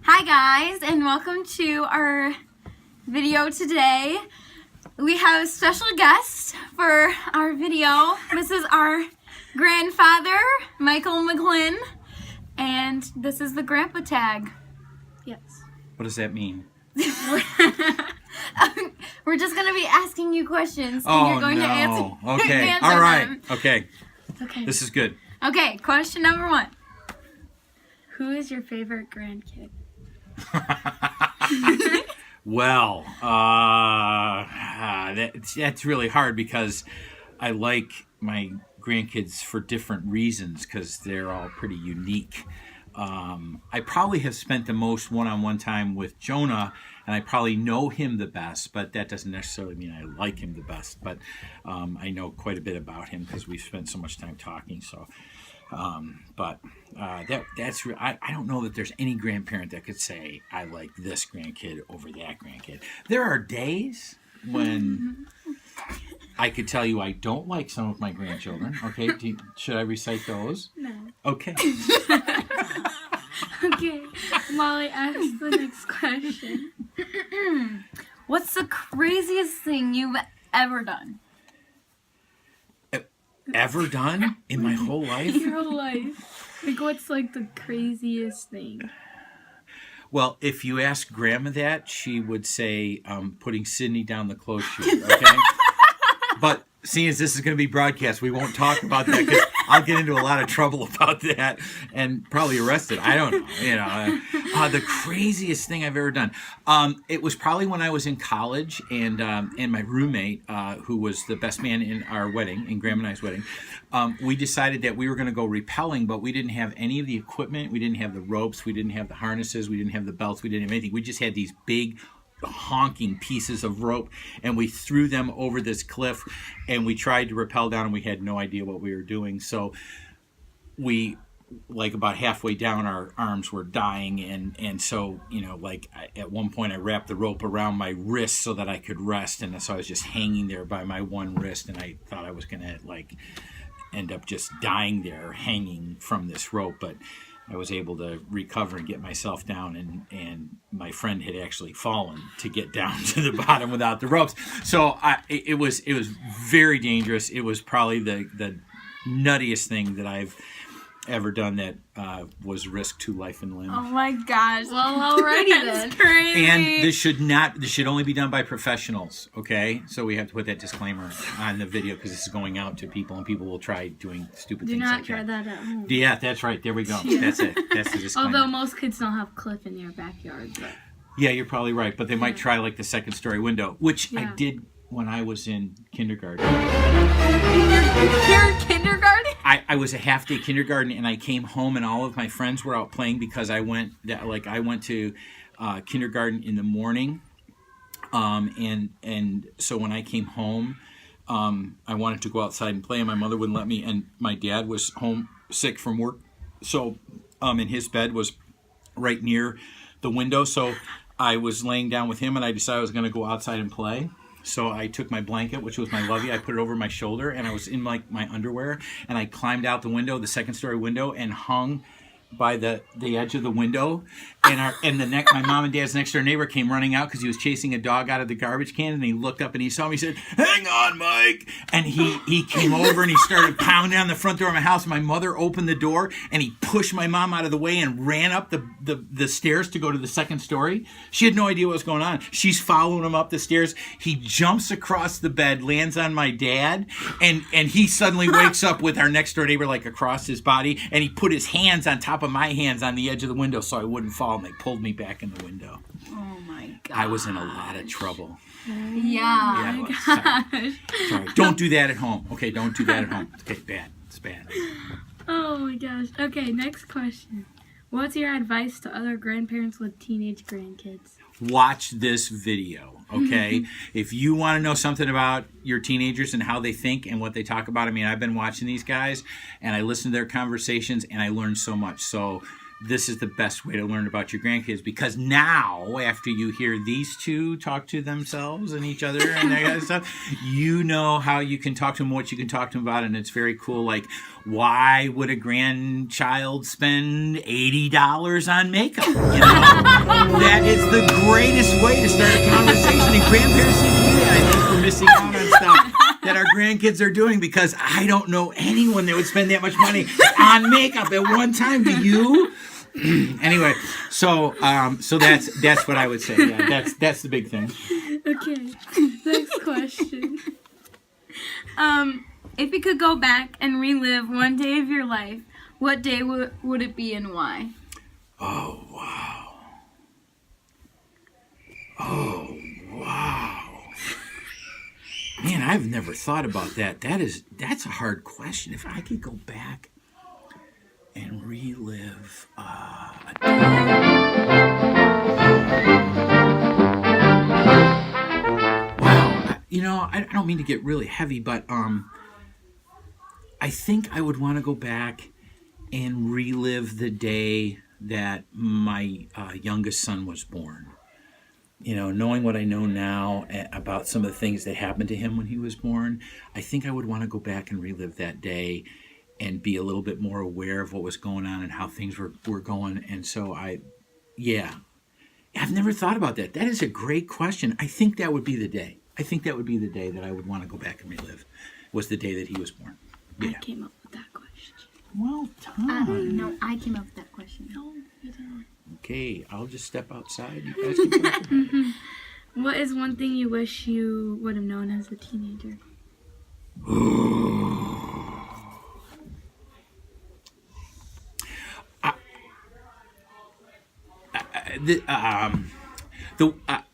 Hi guys, and welcome to our video today. We have a special guest for our video. This is our grandfather, Michael McGlynn, and this is the grandpa tag. Yes. What does that mean? We're just going to be asking you questions, and Oh, you're going to no. answer, Okay. answer All right. them. Okay. Okay. This is good. Okay, question number 1. Who is your favorite grandkid? Well, that's really hard because I like my grandkids for different reasons because they're all pretty unique. I probably have spent the most one-on-one time with Jonah, and I probably know him the best, but that doesn't necessarily mean I like him the best. But I know quite a bit about him because we've spent so much time talking. So, that's I don't know that there's any grandparent that could say I like this grandkid over that grandkid. There are days when I could tell you I don't like some of my grandchildren. Okay, should I recite those? No. Okay. Okay, Molly, ask the next question. What's the craziest thing you've ever done? Ever done in my whole life? Your whole life. Like, what's like the craziest thing? Well, if you ask Grandma that, she would say putting Sydney down the clothes chute, okay? But seeing as this is going to be broadcast, we won't talk about that because I'll get into a lot of trouble about that and probably arrested. I don't know. The craziest thing I've ever done. It was probably when I was in college, and my roommate, who was the best man in our wedding, in Graham and I's wedding, we decided that we were going to go rappelling, but we didn't have any of the equipment. We didn't have the ropes. We didn't have the harnesses. We didn't have the belts. We didn't have anything. We just had these big honking pieces of rope, and we threw them over this cliff, and we tried to rappel down, and we had no idea what we were doing. So we, like, about halfway down, our arms were dying, and so, at one point I wrapped the rope around my wrist so that I could rest, and so I was just hanging there by my one wrist, and I thought I was gonna end up just dying there hanging from this rope, but I was able to recover and get myself down, and my friend had actually fallen to get down to the bottom without the ropes. So it was very dangerous. It was probably the nuttiest thing that I've ever done that was risk to life and limb. Oh my gosh. Well, alrighty then. That's crazy. And this should only be done by professionals, okay? So we have to put that disclaimer on the video because this is going out to people, and people will try doing stupid Do things not like try that. that at home. Yeah, that's right. There we go. That's it. That's the disclaimer. Although most kids don't have cliff in their backyard, but Yeah, you're probably right, but they might try the second story window, which I Yeah. did when I was in kindergarten. You're in kindergarten? I was a half-day kindergarten, and I came home, and all of my friends were out playing because I went to kindergarten in the morning, and so when I came home, I wanted to go outside and play, and my mother wouldn't let me, and my dad was home sick from work, so and his bed was right near the window, so I was laying down with him, and I decided I was going to go outside and play. So I took my blanket, which was my lovey, I put it over my shoulder, and I was in my underwear, and I climbed out the window, the second story window, and hung by the edge of the window, and my mom and dad's next door neighbor came running out because he was chasing a dog out of the garbage can, and he looked up and he saw me. He said, "Hang on, Mike," and he came over and he started pounding on the front door of my house. My mother opened the door, and he pushed my mom out of the way and ran up the stairs to go to the second story. She had no idea what was going on. She's following him up the stairs. He jumps across the bed, lands on my dad, and he suddenly wakes up with our next door neighbor across his body, and he put his hands on top of my hands on the edge of the window so I wouldn't fall, and they pulled me back in the window. Oh my god. I was in a lot of trouble. Yeah. Sorry. Don't do that at home. Okay, don't do that at home. Okay, bad. It's bad. oh my gosh. Okay, next question. What's your advice to other grandparents with teenage grandkids? Watch this video, okay? If you want to know something about your teenagers and how they think and what they talk about, I've been watching these guys, and I listen to their conversations, and I learn so much. So this is the best way to learn about your grandkids, because now, after you hear these two talk to themselves and each other and that kind of stuff, you know how you can talk to them, what you can talk to them about, and it's very cool. Like, why would a grandchild spend $80 on makeup? You know, that is the greatest way to start a conversation, and grandparents need to do that. I think we're missing out on stuff that our grandkids are doing, because I don't know anyone that would spend that much money on makeup at one time. Do you? Anyway, so that's what I would say. Yeah, that's the big thing. Okay, next question. If you could go back and relive one day of your life, what day would it be and why? Oh wow. Oh wow. Man, I've never thought about that. That's a hard question. If I could go back and relive a day. Wow. You know, I don't mean to get really heavy, but I think I would want to go back and relive the day that my youngest son was born. You know, knowing what I know now about some of the things that happened to him when he was born, I think I would want to go back and relive that day and be a little bit more aware of what was going on and how things were going. And so I've never thought about that. That is a great question. I think that would be the day. I think that would be the day that I would want to go back and relive, was the day that he was born. Yeah. I came up with that question. Well done. No, I came up with that question. No, you didn't. Okay, I'll just step outside. You guys can talk about it. What is one thing you wish you would have known as a teenager?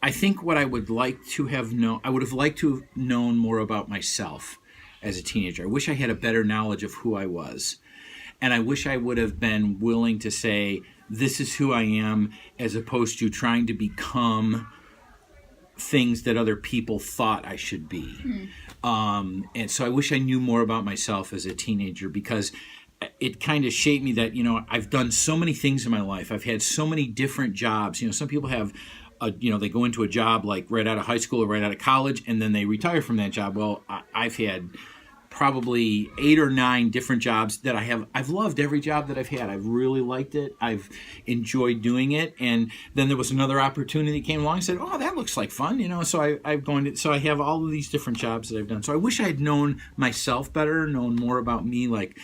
I think what I would like to have known, I would have liked to have known more about myself as a teenager. I wish I had a better knowledge of who I was. And I wish I would have been willing to say, this is who I am, as opposed to trying to become things that other people thought I should be. And so I wish I knew more about myself as a teenager, because it kind of shaped me that, you know, I've done so many things in my life. I've had so many different jobs. You know, some people have, they go into a job like right out of high school or right out of college, and then they retire from that job. Well, I've had probably 8 or 9 different jobs that I've loved every job that I've had. I've really liked it. I've enjoyed doing it. And then there was another opportunity that came along and said, oh, that looks like fun, you know. So I have all of these different jobs that I've done. So I wish I had known myself better, known more about me, like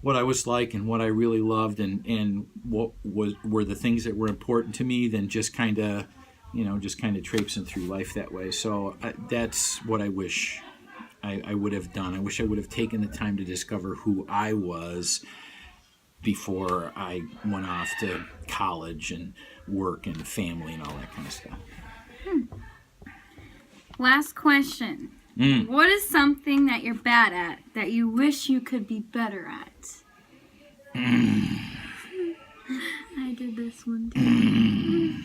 what I was like and what I really loved, and what were the things that were important to me, than just kind of traipsing through life that way. So that's what I wish I would have done. I wish I would have taken the time to discover who I was before I went off to college and work and family and all that kind of stuff. Last question. What is something that you're bad at that you wish you could be better at? I did this one too.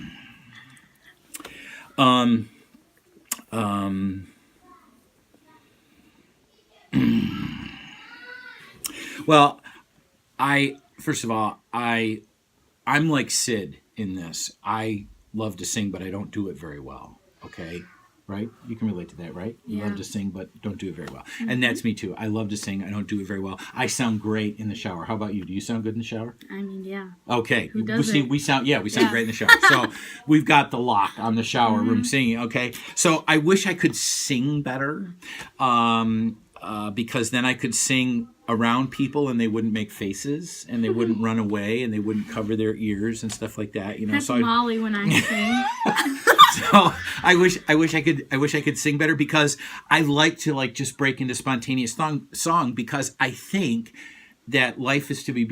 Well, first of all, I'm like Sid in this. I love to sing, but I don't do it very well. Okay? Right? You can relate to that, right? You love to sing, but don't do it very well. Mm-hmm. And that's me too. I love to sing. I don't do it very well. I sound great in the shower. How about you? Do you sound good in the shower? I mean, yeah. Okay. Who doesn't? We sound great in the shower. So we've got the lock on the shower room singing. Okay. So I wish I could sing better, because then I could sing around people and they wouldn't make faces and they wouldn't run away and they wouldn't cover their ears and stuff like that. You know. That's Molly when I sing. So I wish I could sing better, because I like to just break into spontaneous song, because I think that life is to be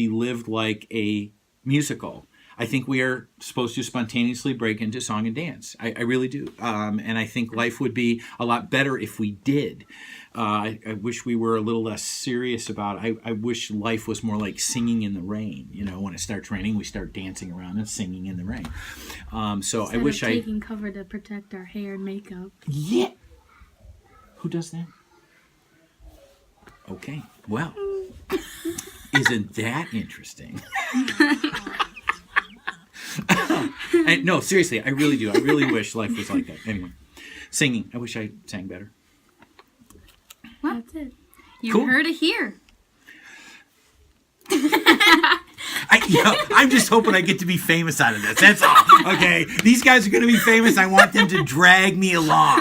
lived like a musical. I think we are supposed to spontaneously break into song and dance. I really do. And I think life would be a lot better if we did. I wish we were a little less serious about it. I wish life was more like singing in the rain. You know, when it starts raining, we start dancing around and singing in the rain. So Instead I wish of taking cover to protect our hair and makeup. Yeah. Who does that? Okay. Well, Isn't that interesting? No, seriously, I really do. I really wish life was like that. Anyway, singing. I wish I sang better. That's it. You Cool. heard it here. I'm just hoping I get to be famous out of this. That's all. Okay, these guys are going to be famous. I want them to drag me along,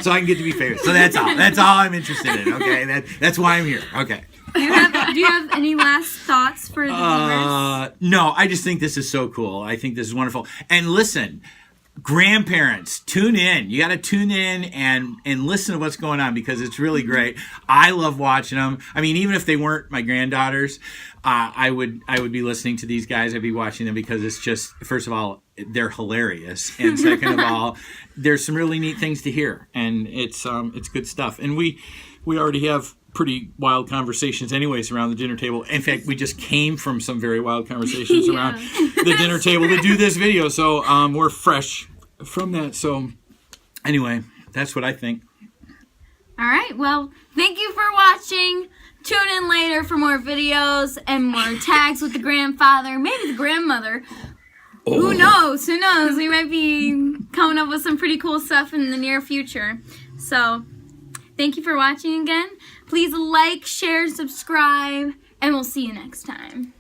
so I can get to be famous. So that's all. That's all I'm interested in. Okay, that's why I'm here. Okay. Do you have any last thoughts for the viewers? No, I just think this is so cool. I think this is wonderful. And listen, grandparents, tune in. You got to tune in and listen to what's going on because it's really great. I love watching them. I mean, even if they weren't my granddaughters, I would be listening to these guys. I'd be watching them because it's just, first of all, they're hilarious, and second of all, there's some really neat things to hear, and it's good stuff. And we already have pretty wild conversations anyways around the dinner table. In fact, we just came from some very wild conversations around the dinner table to do this video, so we're fresh from that. So anyway, that's what I think. All right, well, thank you for watching. Tune in later for more videos and more tags with the grandfather, maybe the grandmother. Oh. Who knows? Who knows? We might be coming up with some pretty cool stuff in the near future. So, thank you for watching again. Please like, share, subscribe, and we'll see you next time.